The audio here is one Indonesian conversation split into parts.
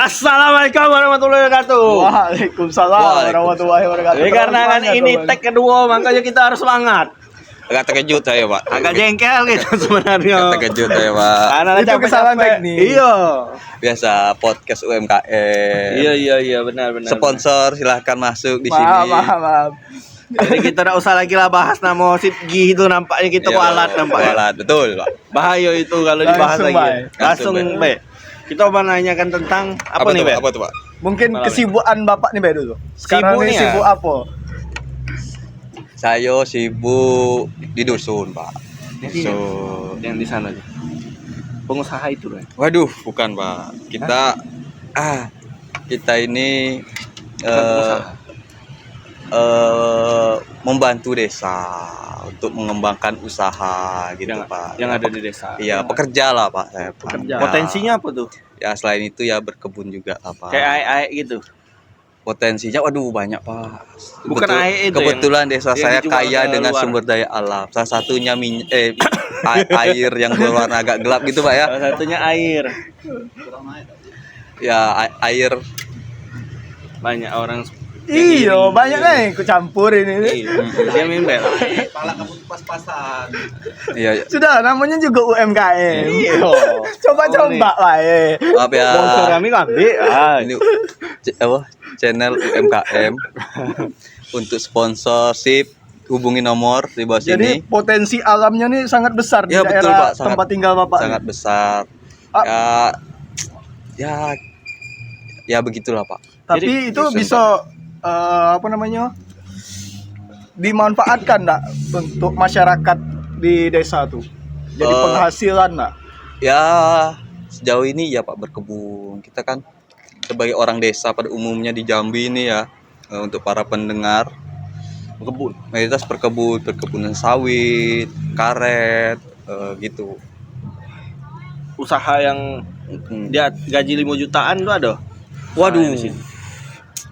Assalamualaikum warahmatullahi wabarakatuh. Waalaikumsalam warahmatullahi wabarakatuh. Karena kan ini tag kedua, makanya kita harus semangat. Agak terkejut saya, Pak. Agak jengkel gitu sebenarnya. Agak terkejut saya, Pak. Karena Itu kesalahan teknis. Iya. Biasa podcast UMKM. Iya benar. Sponsor silahkan masuk di sini. Maaf. Jadi kita tidak usah lagi lah bahas nama Sipgi itu, nampaknya kita kualat nampaknya. Kualat, betul, Pak. Bahaya itu kalau dibahas Langsung, lagi. Langsung, Langsung, Be. Kita mau menanyakan tentang apa nih, tuh, Be? Apa tuh, Pak? Mungkin Malam kesibukan Bapak nih dulu. Sekarang Sibuk ini nih ya? sibuk apa? Saya sibuk di dusun, Pak. Jadi yang di sana tuh. Pengusaha itu, Be. Waduh, bukan, Pak. Kita ini Pengusaha. membantu desa untuk mengembangkan usaha gitu, Pak. Yang ada di desa. Iya, pekerja lah, Pak. Saya, Pak. Kerja. Potensinya apa tuh? Ya selain itu ya berkebun juga apa. Kayak air gitu. Potensinya waduh banyak, Pak. Bukan air itu kebetulan desa yang saya dijual kaya ke dengan luar. sumber daya alam. Salah satunya air yang berwarna agak gelap gitu, Pak ya. Salah satunya air. Ya air. Banyak orang Iya, banyak nih ikut campur ini. dia mimpel. Iya. Sudah, namanya juga UMKM. Iya. Coba-coba lah Maaf ya. Sponsor kami ngambil. Ini channel UMKM untuk sponsorship hubungi nomor di bawah Jadi sini. potensi alamnya nih sangat besar di Ya betul, daerah Pak. Sangat, tempat tinggal Bapak. sangat besar. Ya begitulah, Pak. Tapi Jadi, itu dusun, bisa dimanfaatkan enggak untuk masyarakat di desa tuh? Jadi penghasilan enggak? Ya sejauh ini ya, Pak, berkebun. Kita kan sebagai orang desa pada umumnya di Jambi ini ya, untuk para pendengar, Berkebun. mayoritas perkebunan sawit, karet, gitu. Usaha yang dia gaji 5 jutaan tuh ada. Waduh. Di sini.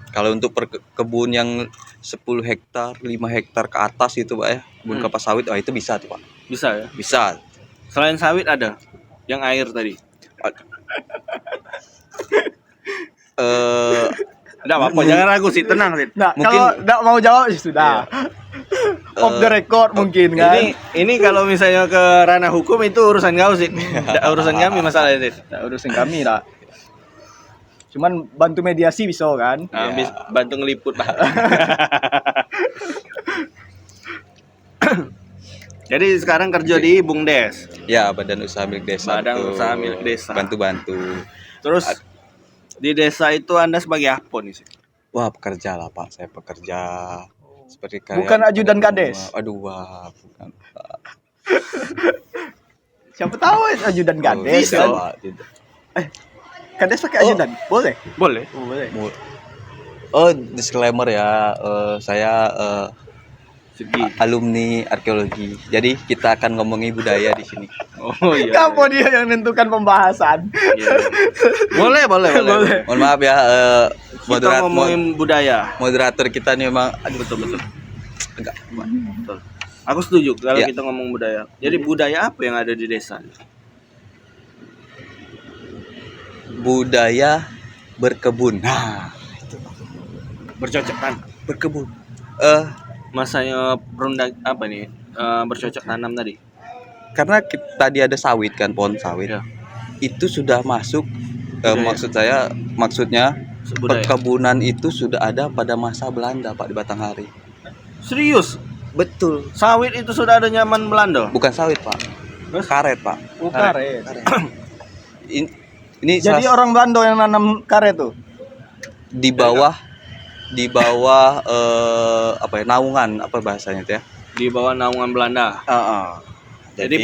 Kalau untuk kebun yang 10 hektar, 5 hektar ke atas itu, Pak ya, kebun kelapa sawit, itu bisa tuh, Pak. Bisa ya. Bisa. Selain sawit ada yang air tadi. Enggak apa-apa, jangan ragu sih, tenang sih. Nah, Mungkin- kalau enggak mau jawab ya sudah. Off the record mungkin kan. Ini kalau misalnya ke ranah hukum itu urusan kau sih. Enggak urusan kami masalahnya sih. Nah, urusin kami lah. Cuman bantu mediasi bisa kan? Nah, bantu ngeliput lah. Jadi sekarang kerja di Bumdes. Ya, Badan Usaha Milik Desa. Badan betul. Usaha Milik Desa. Bantu-bantu. Terus di desa itu Anda sebagai apa nih sih? Wah, pekerja lah, Pak. Saya pekerja seperti kayak Bukan ajudan kades. Aduh, wah, bukan, Pak. Siapa tahu ajudan kades Bisa. kan? Pak, tidak. Kades pakai ajudan? Boleh. Boleh. Boleh. Oh, disclaimer ya, saya Segi. alumni arkeologi. Jadi kita akan ngomongin budaya di sini. Oh iya. Kamu dia yang nentukan pembahasan. Iya. Boleh. Mohon maaf ya, Kita ngomongin budaya. moderator kita nih memang Betul. enggak. Betul. Aku setuju kalau Iya. kita ngomong budaya. Jadi budaya apa yang ada di desa? Budaya berkebun. Nah, Bercocok tanam. berkebun. Masanya perundang apa nih? Bercocok tanam tadi. Karena tadi ada sawit kan, pohon sawit. Ya. Itu sudah masuk Budaya. maksudnya Budaya. perkebunan itu sudah ada pada masa Belanda, Pak, di Batanghari. Serius? Betul. Sawit itu sudah ada nyaman Belanda? Bukan sawit, Pak. Terus? Karet, Pak. Karet. Ini Jadi orang Belanda yang nanam karet tuh. di bawah naungan apa bahasanya itu ya? Di bawah naungan Belanda. Jadi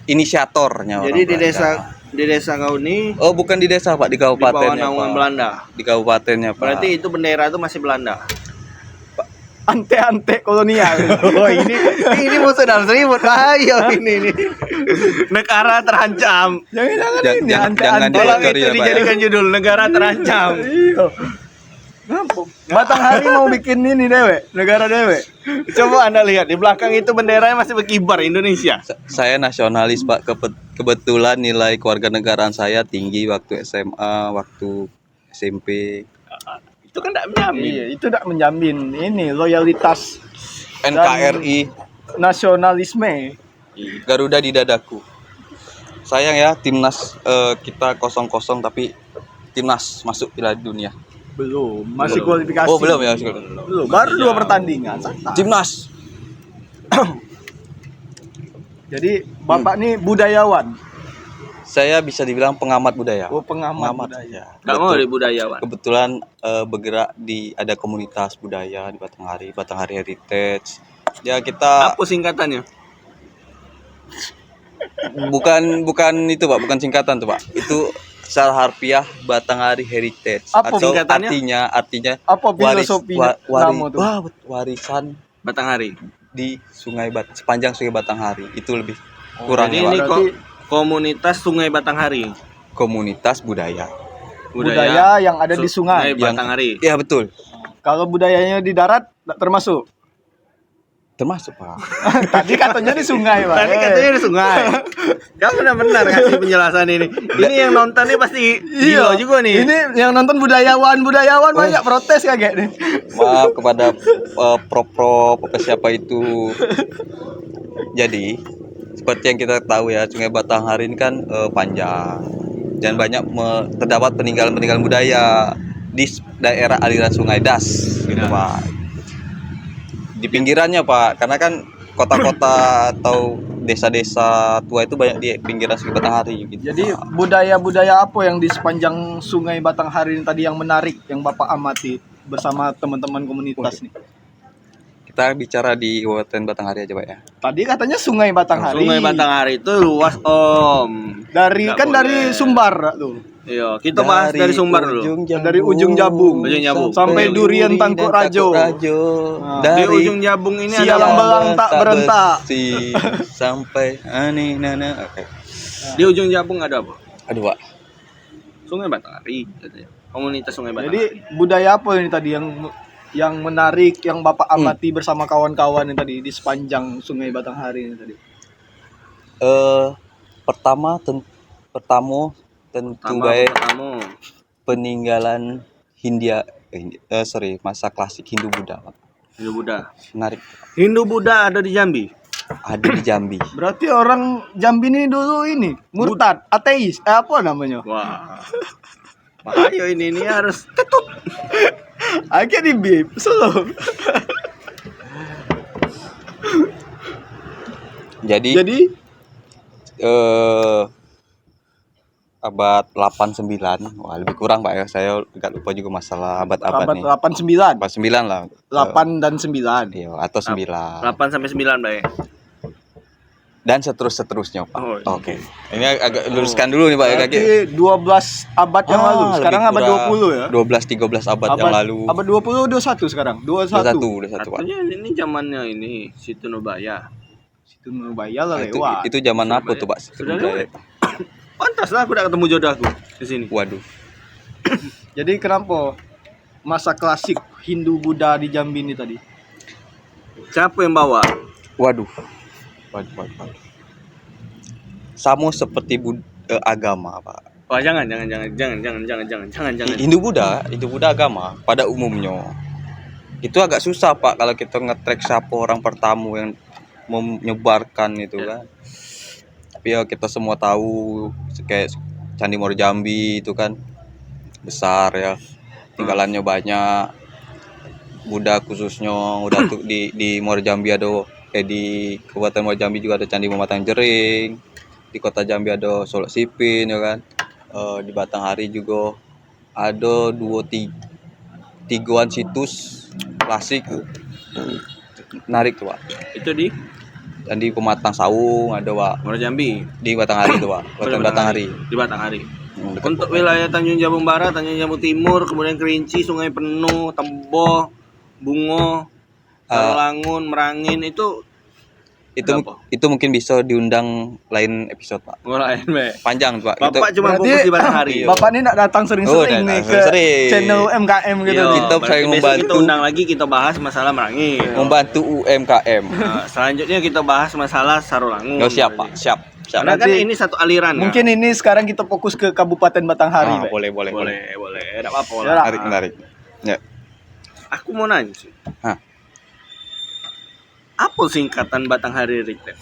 inisiatornya orang Jadi di Belanda. desa kau ini Oh, bukan di desa, Pak, di di bawah kabupatennya, naungan Pak. Belanda. Di kabupatennya, Pak. Berarti itu bendera itu masih Belanda. Ante-ante kolonial. Oh ini musuh dalam selimut. Ayo ini. Negara terancam. Jangan Jangan- ini jangan ante-ante. Tolong Editor itu ya, Pak, ya. dijadikan judul negara terancam. Iya. Batanghari mau bikin ini dewe, negara dewe. Coba Anda lihat di belakang itu benderanya masih berkibar Indonesia. Saya nasionalis, Pak. Kebetulan nilai kewarganegaraan saya tinggi waktu SMA, waktu SMP. Itu kan tidak menjamin. Iya, itu tidak menjamin ini loyalitas NKRI, nasionalisme. Garuda di dadaku. Sayang ya timnas kita 0-0 tapi timnas masuk Piala Dunia. Belum, masih kualifikasi. Oh belum ya. Belum, baru 2 pertandingan. Santai. Timnas. Jadi Bapak nih budayawan. Saya bisa dibilang pengamat budaya. Oh, pengamat budaya. Nggak mau di budayawan. Kebetulan bergerak di ada komunitas budaya di Batanghari Heritage. Ya kita Apa singkatannya? bukan itu Pak, bukan singkatan tuh Pak. Itu secara harfiah Batanghari Heritage. Apa atau singkatannya? artinya Apa filosofinya nama tuh? warisan Batanghari. di sepanjang Sungai Batanghari. Itu lebih kurang Jadi ya ini Pak. Berarti komunitas Sungai Batanghari. Komunitas budaya. budaya yang ada di sungai. Batanghari. Iya betul. Kalau budayanya di darat tak termasuk. Termasuk Pak. Tadi katanya di sungai, Pak. Tadi katanya di sungai. Kamu benar-benar ngasih penjelasan ini. Ini yang nonton nih pasti gila juga nih. Ini yang nonton budayawan banyak protes kayak nih. Maaf kepada prop apa siapa itu. Jadi seperti yang kita tahu ya, Sungai Batanghari ini kan panjang dan banyak terdapat peninggalan budaya di daerah aliran Sungai Das, gitu Pak. Di pinggirannya Pak, karena kan kota-kota atau desa-desa tua itu banyak di pinggiran Sungai Batanghari gitu. Jadi budaya-budaya apa yang di sepanjang Sungai Batanghari ini tadi yang menarik yang Bapak amati bersama teman-teman komunitas nih? Kita bicara di Kabupaten Batanghari aja Pak ya. Tadi katanya Sungai Batanghari. Sungai Batanghari itu luas Om. Dari Nggak kan boleh. dari Sumbar tuh. Iya, kita bahas dari Sumbar dulu. Dari ujung Jabung. Ujung Jabung. Sampai Durian Tangkuk Rajo. Di ujung Jabung ini ada Sialang belang tak berentak. Sampai nana. Oke. Di ujung Jabung ada apa? Aduh Pak. Sungai Batanghari katanya. Komunitas Sungai Batanghari. Jadi budaya apa ini tadi yang menarik yang Bapak amati bersama kawan-kawan ini tadi di sepanjang Sungai Batanghari ini tadi? Pertama tentu baik Pertama. peninggalan masa klasik Hindu Buddha Pak. Hindu Buddha. Menarik. Hindu Buddha ada di Jambi. Ada di Jambi. Berarti orang Jambi ini dulu ini murtad, ateis, apa namanya? Wah. Makanya ini harus tetut. Akhirnya di bib, slow. Jadi abad 89. Wah, lebih kurang Pak ya. Saya agak lupa juga masalah abad-abad abad nih. 89. Abad 9 lah. 8 dan 9. Iya, atau 9. 8 sampai 9, Bay. Dan seterusnya Pak. Oh, iya. Oke. Ini agak luruskan dulu nih Pak ya kaki. Berarti 12 abad yang lalu. Sekarang abad 20 ya. 12-13 abad yang lalu. Abad 20 21 sekarang. 21. 21 Pak. Artinya ini zamannya ini Situ Nubaya. Situ Nubaya lah Itu, lewat. itu zaman apa tuh Pak? Sudah lewat. Pantas lah aku udah ketemu jodohku di sini. Waduh. Jadi kenapa masa klasik Hindu Buddha di Jambi ini tadi? Siapa yang bawa? Waduh. Sama seperti agama Pak. Wah, jangan. Hindu Buddha agama pada umumnya. Itu agak susah Pak kalau kita nge-track siapa orang pertama yang menyebarkan itu kan. Tapi ya kita semua tahu kayak Candi Muaro Jambi itu kan besar ya. Tinggalannya banyak. Buddha khususnya udah tuh di Muaro Jambi ada di Kabupaten Muaro Jambi juga ada Candi Pematang Jering. Di Kota Jambi ada Solok Sipin ya kan. Di Batanghari juga ada 2-3 situs klasik menarik tuh Pak. Itu di Candi Pematang Saung ada Pak. Muaro Jambi. Di Batanghari tuh Pak. Batanghari. Di Batanghari. Untuk wilayah Tanjung Jabung Barat, Tanjung Jabung Timur, kemudian Kerinci, Sungai Penuh, Temboh, Bungo, Tarulangun, Merangin itu mungkin bisa diundang lain episode Pak. lain, Be. Panjang Pak. Bapak cuma Berarti fokus di Batanghari. Bapak ini enggak datang sering-sering nih ke sering. channel MKM gitu. Iya, Kita berarti saling besok membantu. kita undang lagi, kita bahas masalah Merangin. Membantu UMKM. Nah, selanjutnya kita bahas masalah Sarulangun. Siap Pak, siap. Siap. Karena kan Berarti ini satu aliran. Mungkin ini sekarang kita fokus ke Kabupaten Batanghari, Ah, Pak. boleh. boleh. Enggak apa-apa Ya, lah. lah. Menarik. Ya. Aku mau nanya sih. Hah. Apa singkatan Batanghari Rikten?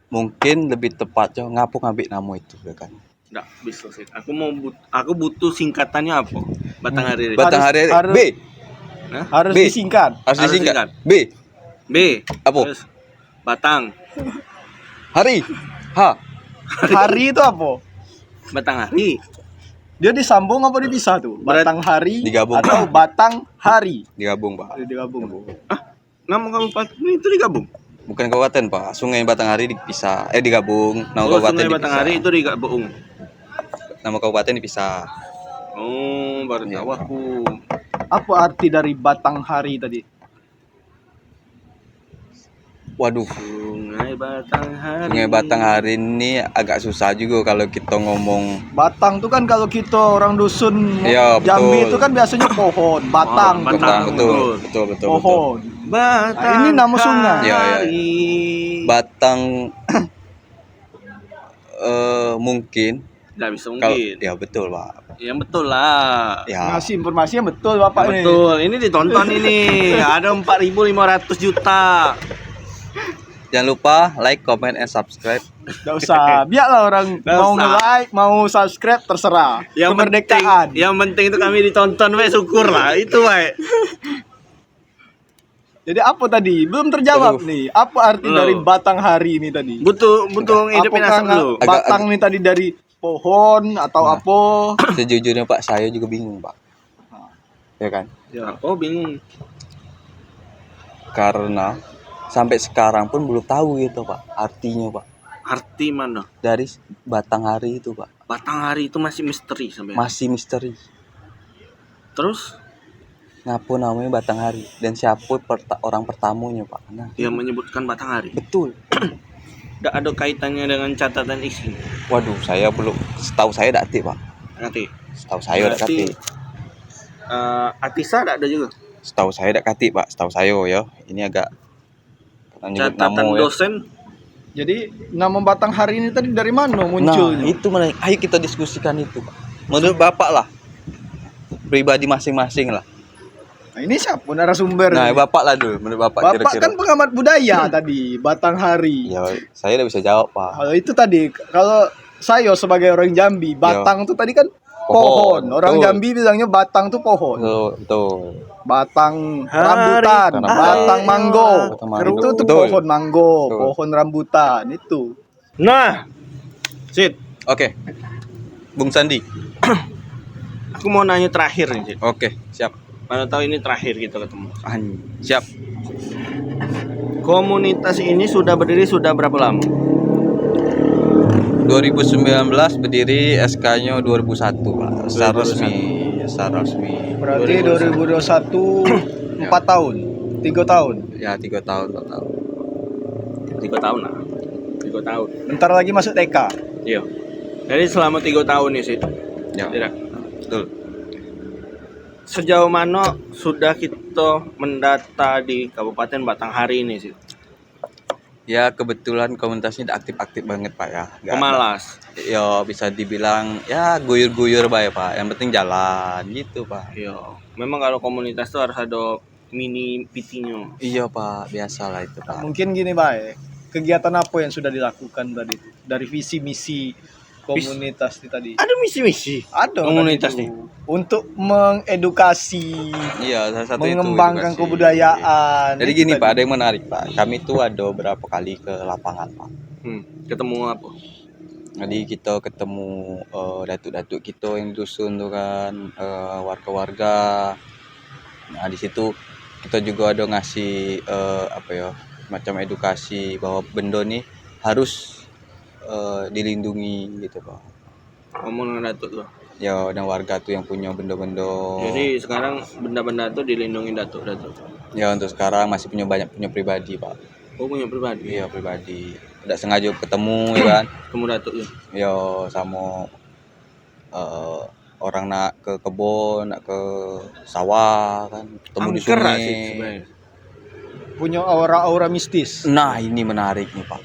Mungkin lebih tepatnya ngapu ngambil nama itu ya kan. Enggak bisa sih. Aku butuh singkatannya apa? Batanghari Rikten. Batanghari harus- B. Hah? Harus B. disingkat. Harus Harus disingkat. disingkat. B. B. Apa? Terus Batang. Hari. H. Hari itu apa? Batanghari. Dia disambung apa dipisah tuh? Batanghari Digabung. atau Batanghari? Digabung, Pak. Digabung. Nama kabupaten itu digabung. Bukan kabupaten, Pak. Sungai Batanghari dipisah. Digabung. Nama Oh, kabupaten Sungai dipisah. Batanghari itu digabung. Nama kabupaten dipisah. Oh, baru Iya. tahu aku. Apa arti dari Batanghari tadi? Waduh. Sungai Batanghari. Sungai Batanghari ini agak susah juga kalau kita ngomong. Batang tuh kan kalau kita orang dusun Iya, Jambi betul. itu kan biasanya pohon, batang, Oh, batang. Betul. pohon. Batanghari. Nah, ini nama sungai. Iya. Batang mungkin Nggak bisa kalau mungkin. ya betul, Pak. Yang betul lah. Ya. Ngasih informasi yang betul Bapak ini. Betul. Ini ditonton ini. Ada 4.500 juta. Jangan lupa like, comment, and subscribe. Nggak usah. Biarlah orang Nggak mau usah. nge-like, mau subscribe terserah. Kemerdekaan. yang penting itu kami ditonton, we syukur lah. Itu, we. Jadi apa tadi? Belum terjawab Aduh. nih. Apa arti Belum. dari Batanghari ini tadi? Butuh hidupin Apakah asap dulu. Agak- batang ini tadi dari pohon atau Nah. apa? Sejujurnya, Pak, saya juga bingung, Pak. Ya kan? Ya, oh bingung. Karena sampai sekarang pun belum tahu gitu, Pak, artinya, Pak. Arti mana? Dari Batanghari itu, Pak. Batanghari itu masih misteri sampai. Masih misteri. Terus Ngapa namanya Batanghari dan siapa orang pertamanya, Pak? Nah, yang menyebutkan Batanghari. betul. Tidak ada kaitannya dengan catatan isi. Waduh, saya belum. Setahu saya tidak aktif, Pak. Nanti. Setahu saya tidak Berarti, aktif. Atisa tidak ada juga. Setahu saya tidak aktif, Pak. Setahu saya ya. Ini agak karena nyebut Catatan nama ya. dosen. Jadi nama Batanghari ini tadi dari mana Nah, munculnya? itu mana? Ayo kita diskusikan itu, Pak. Menurut Bapak lah. Pribadi masing-masing lah. Nah, ini siapa narasumber? Nah, nih? Bapak lah dulu. Menurut Bapak, Bapak kira-kira. kan pengamat budaya tadi, Batanghari. Ya, saya tidak bisa jawab, Pak. Kalau itu tadi, kalau saya sebagai orang Jambi, batang itu tadi kan pohon. Orang Betul. Jambi bilangnya batang tuh pohon. Betul. Batang Hari. rambutan, Hari. batang manggo. Batang manggo. Itu tuh Betul. pohon manggo, Betul. pohon rambutan itu. Nah, Sid, Oke. Bung Sandi. aku mau nanya terakhir nih, Sid. Oke, siap. Mana tahu ini terakhir kita ketemu. Siap. Komunitas ini sudah berdiri sudah berapa lama? 2019 berdiri, SK-nya 2001, Pak. Secara resmi, secara resmi. Berarti 2021 4 tahun, 3 tahun. Ya, 3 tahun, 4 tahun. 3 tahun lah. 3 tahun. Bentar lagi masuk TK. Iya. Jadi selama 3 tahun nih, Sid. Ya, Tidak. betul. Sejauh mana sudah kita mendata di Kabupaten Batanghari ini, Sid? Ya, kebetulan komunitasnya udah aktif-aktif banget, Pak ya. Nggak ada- Pemalas. Ya, bisa dibilang ya guyur-guyur, Pak ya, Pak. Yang penting jalan gitu, Pak. Iya. Memang kalau komunitas itu harus ada mini PT-nya. Iya, Pak. Biasalah itu, Pak. Mungkin gini, Pak. Kegiatan apa yang sudah dilakukan tadi dari visi misi komunitas itu tadi? Ada misi-misi. Ada Komunitas tadi nih. tuh. Untuk mengedukasi, Iya, salah satu itu mengembangkan edukasi. kebudayaan. Jadi Itu gini, tadi. Pak, ada yang menarik, Pak. Kami tuh ada beberapa kali ke lapangan, Pak. Ketemu apa? Jadi kita ketemu datuk-datuk kita yang dusun tuh kan, warga-warga. Nah, di situ kita juga ada ngasih apa ya, macam edukasi bahwa benda nih harus dilindungi gitu, Pak. Ngomong dengan Datuk tuh. Ya, dan warga tuh yang punya benda-benda. Jadi sekarang benda-benda itu dilindungi Datuk. Ya, untuk sekarang masih punya pribadi, Pak. Oh, punya pribadi. Iya, pribadi. Tidak sengaja ketemu ya kan. Kamu Datuk tuh. Ya, sama orang nak ke kebun, nak ke sawah kan, ketemu di Angker lah sungai. sih sebenarnya. punya aura-aura mistis. Nah, ini menarik nih Pak.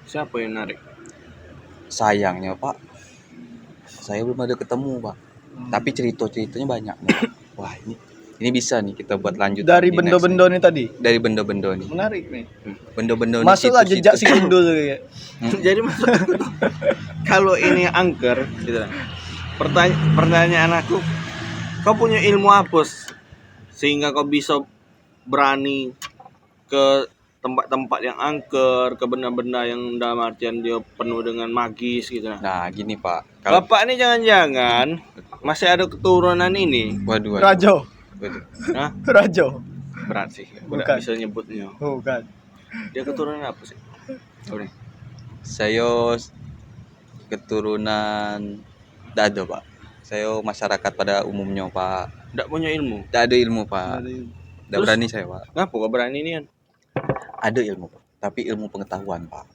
Siapa yang narik? Sayangnya Pak, saya belum ada ketemu Pak. Tapi cerita-ceritanya banyak nih. Wah, ini bisa nih kita buat lanjut Dari di next bendo-bendo nih tadi. dari bendo-bendo nih. Menarik nih. Bendo-bendo nih, Masuklah situs-situs. jejak si gundul kayak. Jadi maksud aku tuh, kalau ini angker gitu kan. Pertanyaan aku, kau punya ilmu apa sehingga kau bisa berani ke tempat-tempat yang angker, ke benda-benda yang dalam artian dia penuh dengan magis gitu. Nah, gini Pak. Kalau Bapak ini jangan-jangan masih ada keturunan ini. waduh. Rajo. Waduh. Hah? Rajo. Berat sih. Bukan. Udah bisa nyebutnya. Bukan. Dia keturunan apa sih? Udah. Saya keturunan Dado Pak. Saya masyarakat pada umumnya Pak. Enggak punya ilmu. Tidak ada ilmu Pak. Tidak Terus? berani saya Pak. Ngapa kau berani nih? Ada ilmu Pak. Tapi ilmu pengetahuan Pak.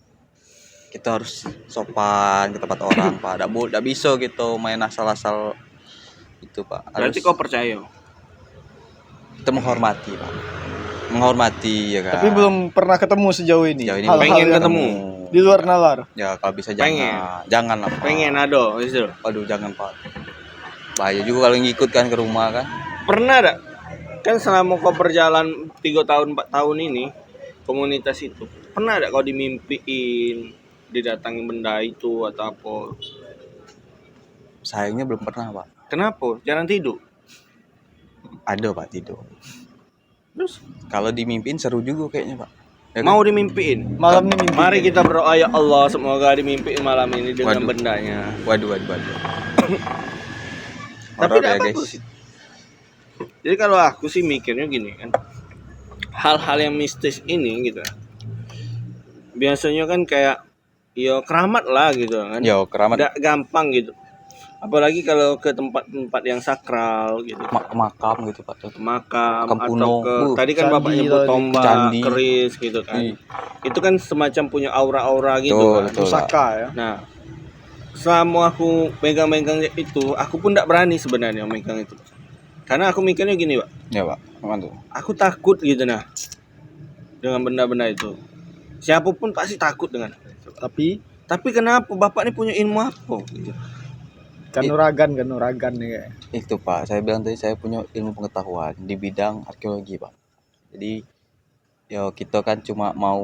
Kita harus sopan ke tempat orang Pak. Tidak bisa gitu main asal-asal itu Pak. Harus Berarti kau percaya. kita menghormati Pak. Menghormati ya kan. Tapi belum pernah ketemu sejauh ini. Sejauh ini Hal-hal pengen yang ketemu. di luar nalar. Ya kalau bisa Pengen. jangan. Jangan lah Pak. Pengen ada, gitu. Waduh jangan Pak. Bahaya juga kalau ngikut kan ke rumah kan. Pernah ada? Kan selama kau berjalan 3 tahun 4 tahun ini komunitas itu, pernah ada kau dimimpiin didatangi benda itu atau apa? Sayangnya belum pernah Pak. Kenapa? Jarang tidur. Ada Pak tidur. Terus Kalau dimimpiin seru juga kayaknya Pak. Ya kan? mau dimimpiin. Malam ini mimpi. Mari kita berdoa ya Allah semoga dimimpiin malam ini dengan Waduh. bendanya. Waduh. Tapi Horor tidak ya, apa-apa guys. sih. Jadi kalau aku sih mikirnya gini kan. Hal-hal yang mistis ini gitu. Biasanya kan kayak ya keramat lah gitu kan. Yo keramat Nggak gampang gitu. Apalagi kalau ke tempat-tempat yang sakral gitu. makam gitu Pak. Ke makam Makam atau kuno. ke tadi kan Candi Bapak nyebut tadi. tombak, Candi. keris gitu kan. Ih, Itu kan semacam punya aura-aura gitu betul, kan. betul. Pusaka ya. Nah, selama aku megang-megang itu, aku pun tidak berani sebenarnya megang itu. Karena aku mikirnya gini, Pak. Ya Pak. Aman tuh. Aku takut gitu nah. Dengan benda-benda itu. Siapapun pasti takut dengan. Tapi kenapa Bapak ini punya ilmu apa gitu? Kanuragan nih kayak. Itu Pak, saya bilang tadi saya punya ilmu pengetahuan di bidang arkeologi Pak. Jadi ya kita kan cuma mau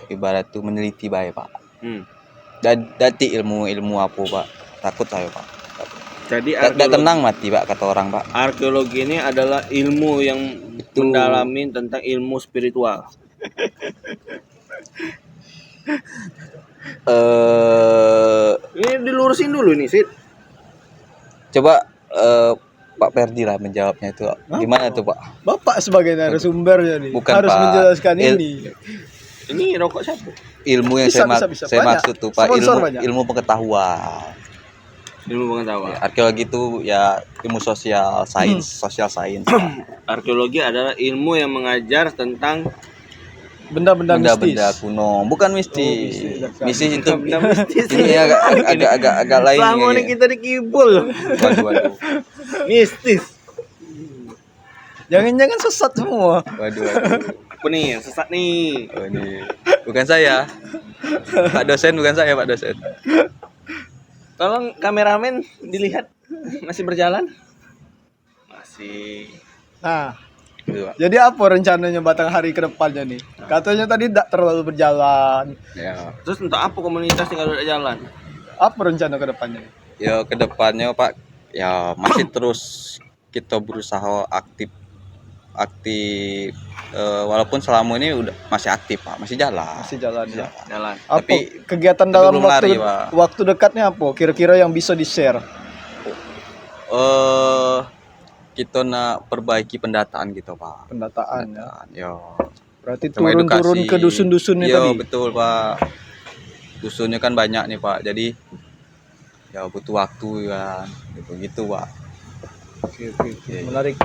ibarat tuh meneliti baik Pak. Dan dati ilmu apa Pak? Takut saya Pak. Jadi Tidak tenang mati Pak kata orang Pak. arkeologi ini adalah ilmu yang Betul. mendalami tentang ilmu spiritual. Ini dilurusin dulu nih, Sid. Coba Pak Ferdi lah menjawabnya itu. Gimana tuh Pak? Bapak sebagai narasumber jadi Bukan, harus Pak. menjelaskan ini. Ini rokok siapa? Ilmu yang Bisa, saya bisa. saya Banyak. maksud tuh Pak, Sponsor banyak. ilmu pengetahuan. Ilmu pengetahuan. Ya, arkeologi itu ya ilmu sosial sains, social science. Pak. Arkeologi adalah ilmu yang mengajar tentang Benda-benda Benda-benda mistis. kuno, bukan mistis. mistis. Mistis itu benda mistis. ini agak lain. Selama ini kayaknya. kita dikibul. Waduh. Mistis. Jangan-jangan sesat semua. Waduh. Apa nih? Sesat nih. Oh, ini bukan saya. Pak dosen bukan saya, Pak dosen. Tolong kameramen dilihat masih berjalan. Masih. Nah, Gitu, Pak. jadi apa rencananya Batanghari ke depannya nih? Katanya tadi tidak terlalu berjalan. Ya. Terus untuk apa komunitas yang kalau jalan? Apa rencana ke depannya? Ya kedepannya Pak, ya masih terus kita berusaha aktif walaupun selama ini udah masih aktif Pak, masih jalan. Masih jalan ya. Jalan. Apa Tapi- kegiatan tapi dalam belum waktu lari, Pak. waktu dekatnya apa? Kira-kira yang bisa di-share. Kita nak perbaiki pendataan gitu Pak. Pendataan ya. Ya. Berarti Sama turun-turun edukasi. ke dusun-dusunnya Iya, tadi. betul Pak. Dusunnya kan banyak nih Pak, jadi ya butuh waktu kan, gitu Pak. Oke. Iya. Menarik.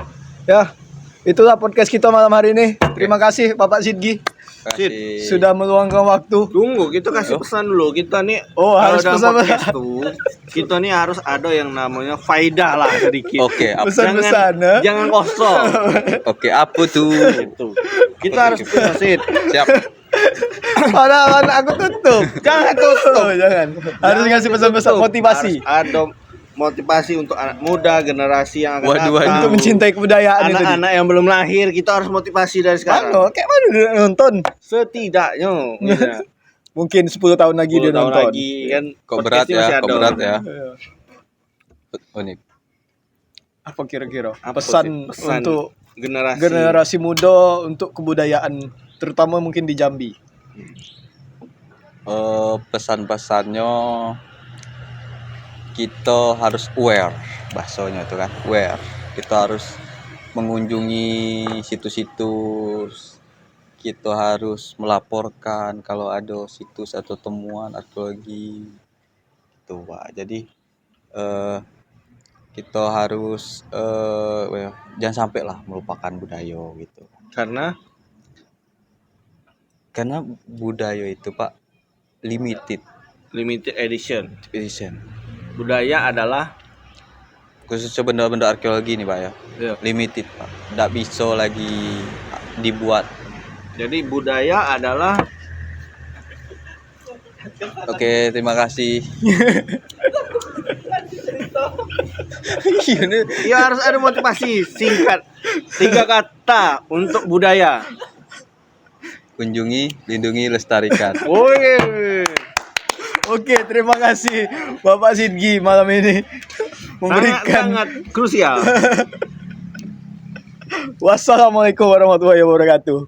Ya, itulah podcast kita malam hari ini. Terima kasih Bapak Sidgi. Kasih. Sudah meluangkan waktu. Tunggu, kita kasih pesan dulu. Kita nih Oh, kalau harus dalam pesan. podcast tuh, kita nih harus ada yang namanya faidah lah sedikit. Oke, Pesan-pesan, Jangan kosong. Oke, apa tuh? Gitu. Kita harus punya Sid. Siap. Padahal aku tutup. Jangan tutup. Oh, jangan. Harus ngasih pesan-pesan Tutup. motivasi Harus ada motivasi untuk anak muda, generasi yang akan Waduh, datang. untuk mencintai kebudayaan itu. Anak-anak yang belum lahir, kita harus motivasi dari sekarang. Mana? Kayak mana dia nonton? Setidaknya gitu. Mungkin 10 tahun lagi 10 dia tahun nonton. lagi kan. Kok berat podcastnya ya, masih kok ada. berat ya. Iya. Oh, nih. Apa kira-kira Apa pesan, sih? Pesan untuk generasi muda untuk kebudayaan terutama mungkin di Jambi? Pesan-pesannya kita harus aware, bahasanya itu kan aware. Kita harus mengunjungi situs-situs, kita harus melaporkan kalau ada situs atau temuan arkeologi gitu Pak. Jadi kita harus jangan sampai lah melupakan budaya gitu, karena karena budaya itu Pak limited limited edition. edition, Budaya adalah khususnya benda-benda arkeologi nih Pak ya, ya. limited Pak, nggak bisa lagi dibuat. Jadi budaya adalah Oke, terima kasih. ya harus ada motivasi singkat 3 kata untuk budaya. Kunjungi, lindungi, lestarikan. Woi, Oke, terima kasih Bapak Sidgi malam ini memberikan. sangat krusial. Wassalamualaikum warahmatullahi wabarakatuh.